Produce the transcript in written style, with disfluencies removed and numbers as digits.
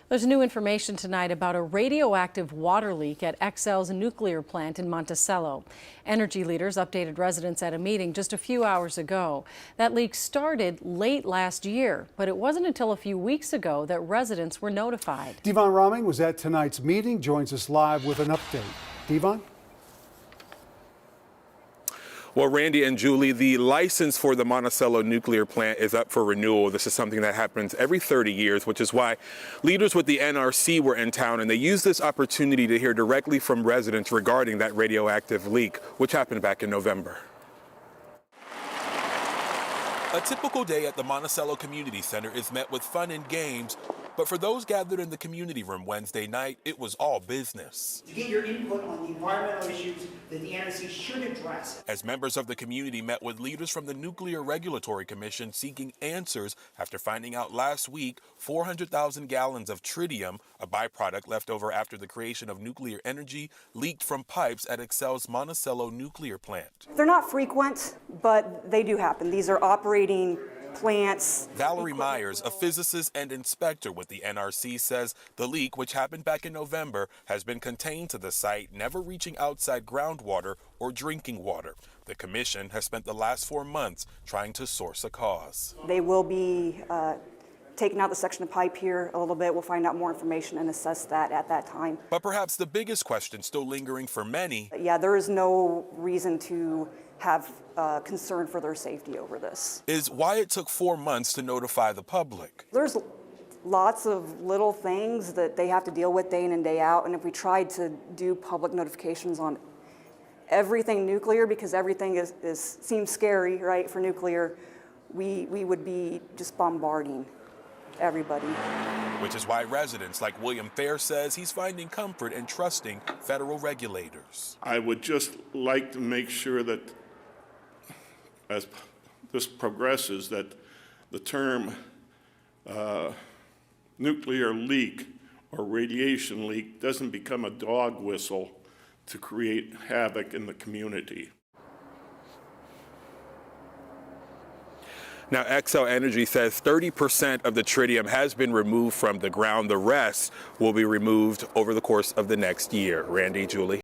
There's new information tonight about a radioactive water leak at Xcel's nuclear plant in Monticello. Energy leaders updated residents at a meeting just a few hours ago. That leak started late last year, but it wasn't until a few weeks ago that residents were notified. Devon Raming was at tonight's meeting, joins us live with an update. Devon? Well, Randy and Julie, the license for the Monticello nuclear plant is up for renewal. This is something that happens every 30 years, which is why leaders with the NRC were in town, and they used this opportunity to hear directly from residents regarding that radioactive leak, which happened back in November. A typical day at the Monticello Community Center is met with fun and games, but for those gathered in the community room Wednesday night, it was all business. To get your input on the environmental issues that the NRC should address. As members of the community met with leaders from the Nuclear Regulatory Commission seeking answers after finding out last week 400,000 gallons of tritium, a byproduct left over after the creation of nuclear energy, leaked from pipes at Xcel's Monticello nuclear plant. They're not frequent, but they do happen. These are operating plants. Valerie Myers, a physicist and inspector with the NRC, says the leak, which happened back in November, has been contained to the site, never reaching outside groundwater or drinking water. The commission has spent the last 4 months trying to source a cause. They will be taking out the section of pipe here a little bit. We'll find out more information and assess that at that time. But perhaps the biggest question still lingering for many. Yeah, there is no reason to have concern for their safety over this. Is why it took 4 months to notify the public. There's lots of little things that they have to deal with day in and day out, and if we tried to do public notifications on everything nuclear, because everything seems scary, right, for nuclear, we would be just bombarding everybody. Which is why residents like William Fair says he's finding comfort in trusting federal regulators. I would just like to make sure that as this progresses, that the term nuclear leak or radiation leak doesn't become a dog whistle to create havoc in the community. Now, Xcel Energy says 30% of the tritium has been removed from the ground. The rest will be removed over the course of the next year. Randy, Julie.